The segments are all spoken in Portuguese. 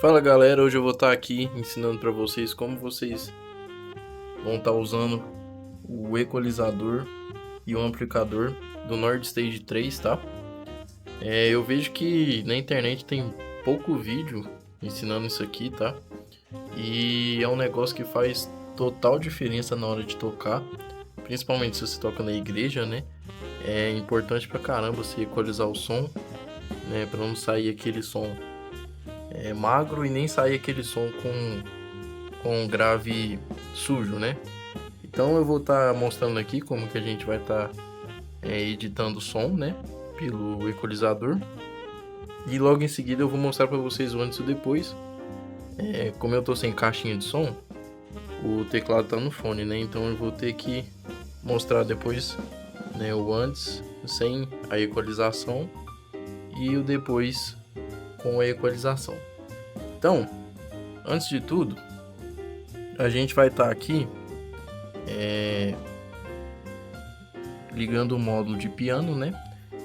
Fala galera, hoje eu vou estar aqui ensinando para vocês como vocês vão estar usando o equalizador e o amplificador do Nord Stage 3, tá? Eu vejo que na internet tem pouco vídeo ensinando isso aqui, tá? E é um negócio que faz total diferença na hora de tocar, principalmente se você toca na igreja, né? É importante pra caramba você equalizar o som, né? Pra não sair aquele som magro e nem sair aquele som com grave sujo, né? Então eu vou estar mostrando aqui como que a gente vai estar editando o som, né? Pelo equalizador. E logo em seguida eu vou mostrar para vocês o antes e o depois. Como eu tô sem caixinha de som, o teclado tá no fone, né? Então eu vou ter que mostrar depois, né, o antes sem a equalização e o depois com a equalização. Então, antes de tudo, a gente vai estar aqui ligando o módulo de piano, né?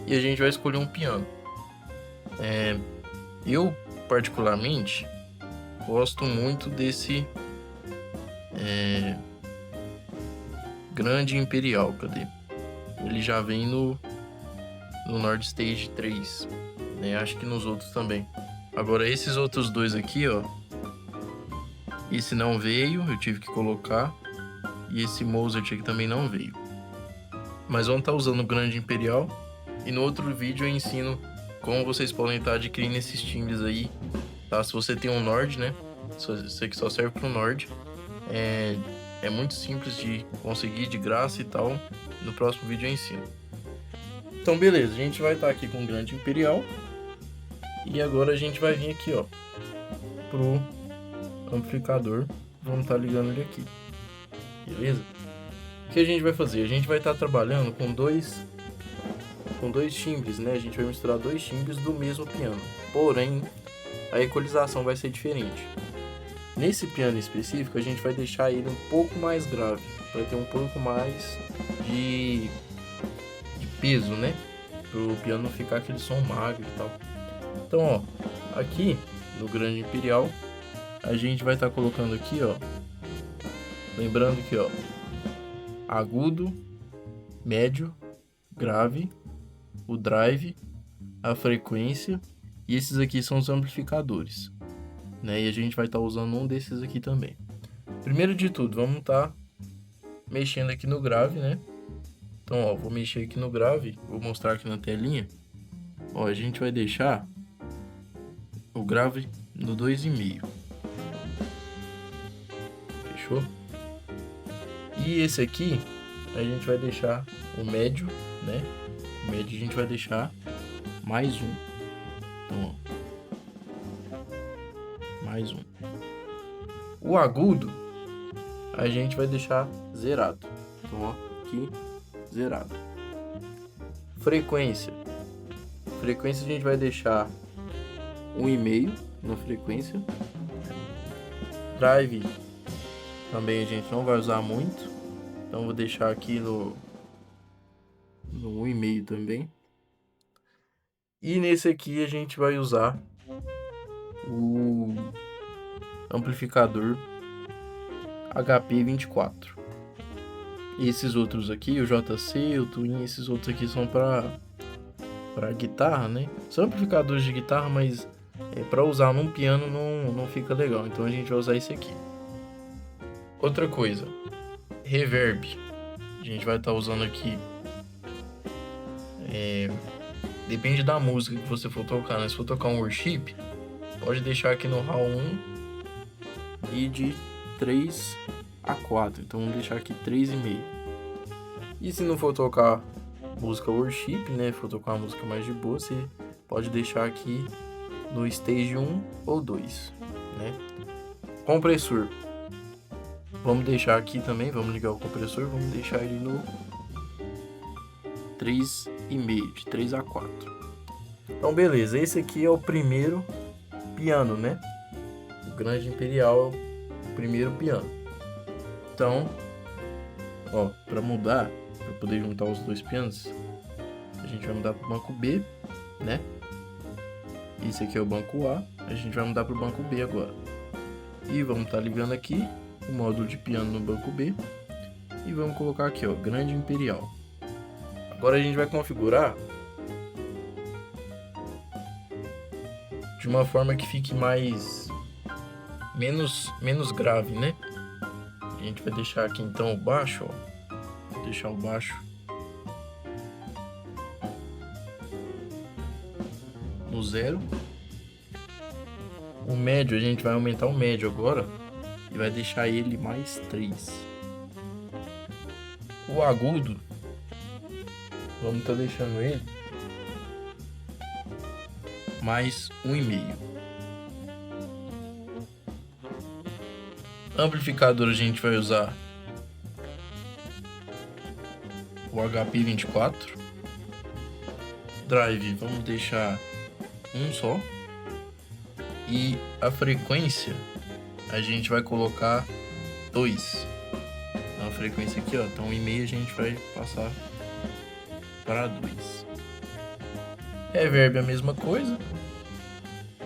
E a gente vai escolher um piano. Eu particularmente gosto muito desse Grande Imperial. Cadê? Ele já vem no Nord Stage 3, né? Acho que nos outros também. Agora esses outros dois aqui, ó, esse não veio, eu tive que colocar, e esse Mozart aqui também não veio. Mas vamos estar usando o Grande Imperial, e no outro vídeo eu ensino como vocês podem estar adquirindo esses timbres aí, tá? Se você tem um Nord, né? Isso aqui só serve para o Nord. É muito simples de conseguir de graça e tal. No próximo vídeo eu ensino. Então beleza, a gente vai estar aqui com o Grande Imperial. E agora a gente vai vir aqui, ó, pro amplificador. Vamos estar ligando ele aqui. Beleza? O que a gente vai fazer? A gente vai estar trabalhando com dois timbres, né? A gente vai misturar dois timbres do mesmo piano. Porém, a equalização vai ser diferente. Nesse piano específico, a gente vai deixar ele um pouco mais grave, para ter um pouco mais de peso, né? Para o piano não ficar aquele som magro e tal. Então, ó, aqui no Grande Imperial, a gente vai estar colocando aqui, ó, lembrando que, ó, agudo, médio, grave, o drive, a frequência, e esses aqui são os amplificadores, né? E a gente vai estar usando um desses aqui também. Primeiro de tudo, vamos estar mexendo aqui no grave, né? Então, ó, vou mexer aqui no grave, vou mostrar aqui na telinha. Ó, a gente vai deixar o grave no 2,5. Fechou? E esse aqui, a gente vai deixar o médio, né? O médio a gente vai deixar mais um. Então, ó, mais um. O agudo, a gente vai deixar zerado. Então, ó, aqui, zerado. Frequência. Frequência a gente vai deixar 1,5 na frequência. Drive também a gente não vai usar muito, então vou deixar aqui no 1,5 também. E nesse aqui a gente vai usar o amplificador HP24. E esses outros aqui, o JC, o Twin, esses outros aqui são para guitarra, né? São amplificadores de guitarra, mas para usar num piano não fica legal, então a gente vai usar esse aqui. Outra coisa, reverb. A gente vai estar usando aqui. Depende da música que você for tocar, né? Se for tocar um worship, pode deixar aqui no RAW 1 e de 3 a 4. Então vamos deixar aqui 3,5. E se não for tocar música worship, né? For tocar uma música mais de boa, você pode deixar aqui no stage 1 ou 2, né? Compressor. Vamos deixar aqui também, vamos ligar o compressor, vamos deixar ele no 3,5, de 3 a 4. Então beleza, esse aqui é o primeiro piano, né? O Grande Imperial é o primeiro piano. Então, ó, para mudar, para poder juntar os dois pianos, a gente vai mudar para o banco B, né? Esse aqui é o banco A, a A gente vai mudar para o banco B agora. E vamos estar ligando aqui o módulo de piano no banco B. E vamos colocar aqui, ó, grande imperial. Agora a gente vai configurar de uma forma que fique menos grave, né? A gente vai deixar aqui então o baixo, ó. Vou deixar o baixo no 0. O médio, a gente vai aumentar o médio agora e vai deixar ele mais 3. O agudo, vamos estar deixando ele mais 1,5. Amplificador, a gente vai usar o HP24. Drive, vamos deixar um só. E a frequência, a gente vai colocar 2. Então, a frequência aqui, ó, então 1,5 a gente vai passar para 2. Reverb, a mesma coisa,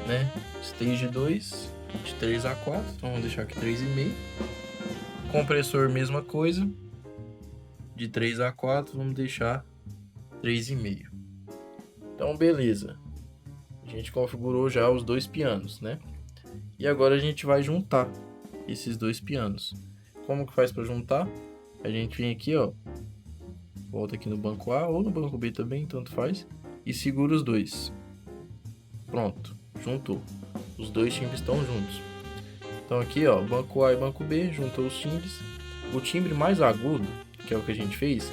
né? Stage 2, de 3 a 4, então vamos deixar aqui 3,5. Compressor, mesma coisa, de 3 a 4, vamos deixar 3,5. Então, beleza. A gente configurou já os dois pianos, né? E agora a gente vai juntar esses dois pianos. Como que faz para juntar? A gente vem aqui, ó, volta aqui no banco A ou no banco B também, tanto faz, e segura os dois. Pronto, juntou. Os dois timbres estão juntos. Então aqui, ó, banco A e banco B, juntou os timbres. O timbre mais agudo, que é o que a gente fez,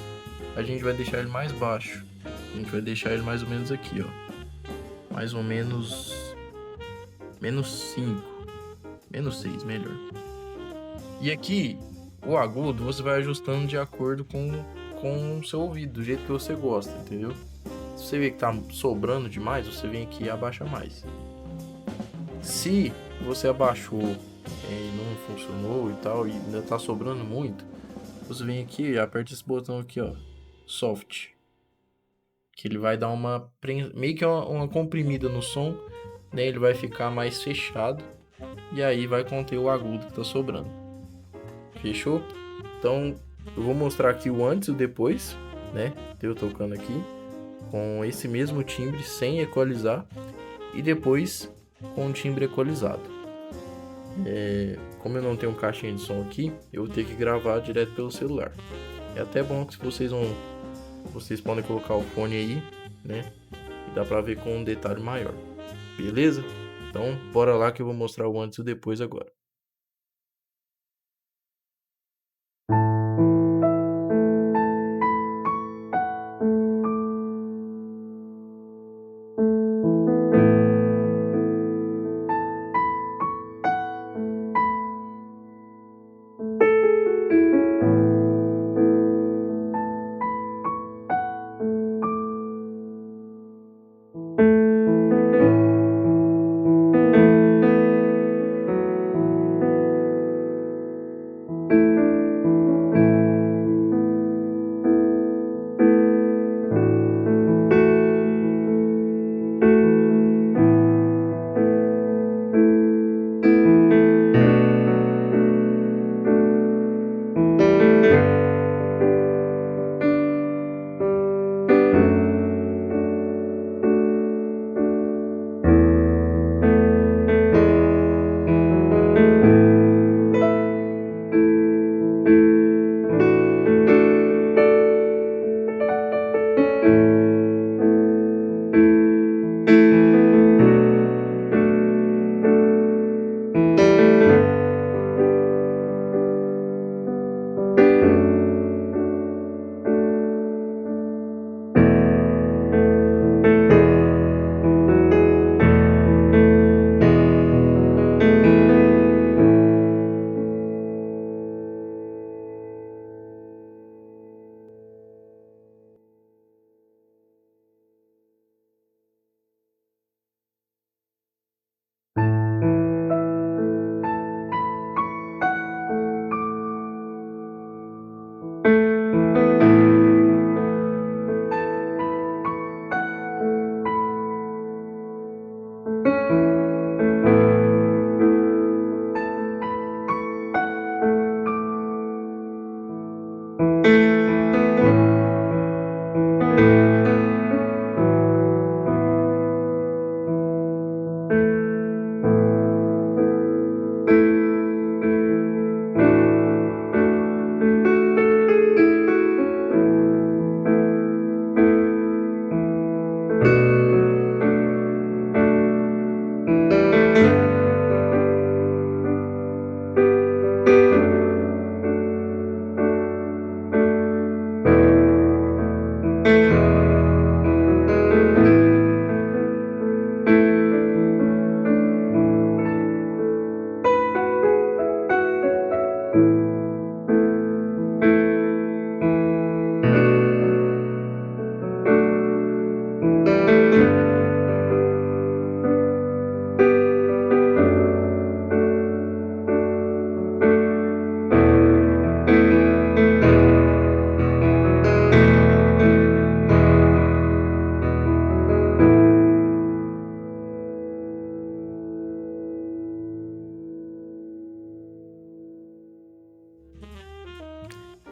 a gente vai deixar ele mais baixo. A gente vai deixar ele mais ou menos aqui, ó. Mais ou menos -5, -6, melhor. E aqui, o agudo, você vai ajustando de acordo com o seu ouvido, do jeito que você gosta, entendeu? Se você vê que tá sobrando demais, você vem aqui e abaixa mais. Se você abaixou e não funcionou e tal, e ainda tá sobrando muito, você vem aqui e aperta esse botão aqui, ó, Soft. Que ele vai dar meio que uma comprimida no som, né? Ele vai ficar mais fechado e aí vai conter o agudo que tá sobrando. Fechou? Então eu vou mostrar aqui o antes e o depois, né? Eu tocando aqui com esse mesmo timbre sem equalizar e depois com o timbre equalizado. Como eu não tenho caixinha de som aqui, eu vou ter que gravar direto pelo celular. É até bom que vocês podem colocar o fone aí, né? E dá pra ver com um detalhe maior. Beleza? Então, bora lá que eu vou mostrar o antes e o depois agora.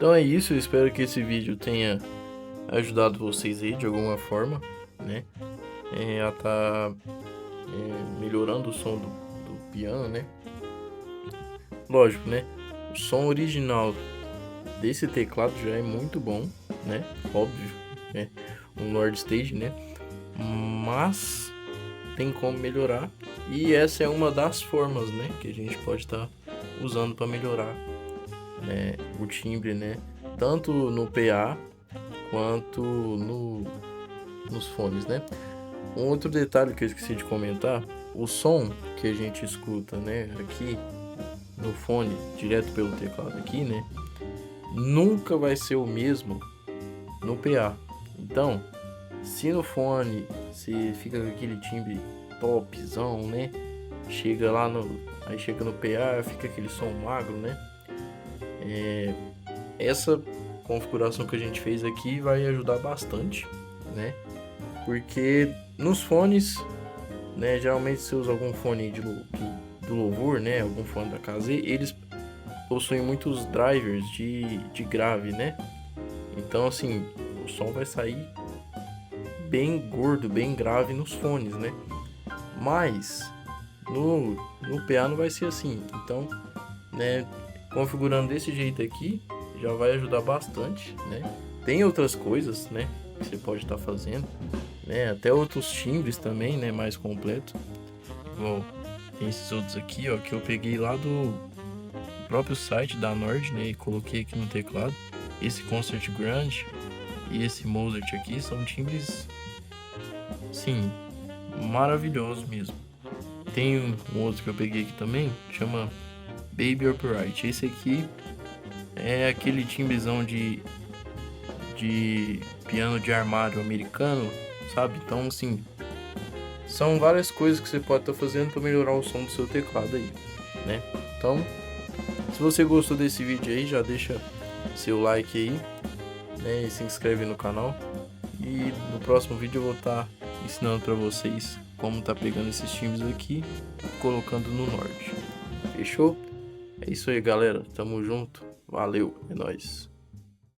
Então é isso, eu espero que esse vídeo tenha ajudado vocês aí de alguma forma, né? A tá melhorando o som do piano, né? Lógico, né? O som original desse teclado já é muito bom, né? Óbvio, né? Um Lord Stage, né? Mas tem como melhorar, e essa é uma das formas, né, que a gente pode estar usando para melhorar, né, o timbre, né? Tanto no PA quanto nos fones, né? Um outro detalhe que eu esqueci de comentar, o som que a gente escuta, né, aqui no fone, direto pelo teclado aqui, né, nunca vai ser o mesmo no PA. Então, se no fone você fica com aquele timbre topzão, né, chega lá aí chega no PA, fica aquele som magro, né, essa configuração que a gente fez aqui vai ajudar bastante, né, porque nos fones, né, geralmente você usa algum fone do louvor, né, algum fone da KZ, eles possuem muitos drivers de grave, né, então assim, o som vai sair bem gordo, bem grave nos fones, né, mas no PA não vai ser assim, então, né, configurando desse jeito aqui, já vai ajudar bastante, né, tem outras coisas, né, que você pode estar fazendo, né, até outros timbres também, né, mais completo. Bom, tem esses outros aqui, ó, que eu peguei lá do próprio site da Nord, né, e coloquei aqui no teclado. Esse Concert Grand e esse Mozart aqui são timbres, sim, maravilhosos mesmo. Tem um outro que eu peguei aqui também, chama Baby Upright. Esse aqui é aquele timbrezão de piano de armário americano, sabe? Então, assim, são várias coisas que você pode estar fazendo para melhorar o som do seu teclado aí, né? Então, se você gostou desse vídeo aí, já deixa seu like aí, né? E se inscreve no canal. E no próximo vídeo eu vou estar ensinando para vocês como tá pegando esses timbres aqui e colocando no Nord. Fechou? É isso aí, galera. Tamo junto. Valeu, é nóis.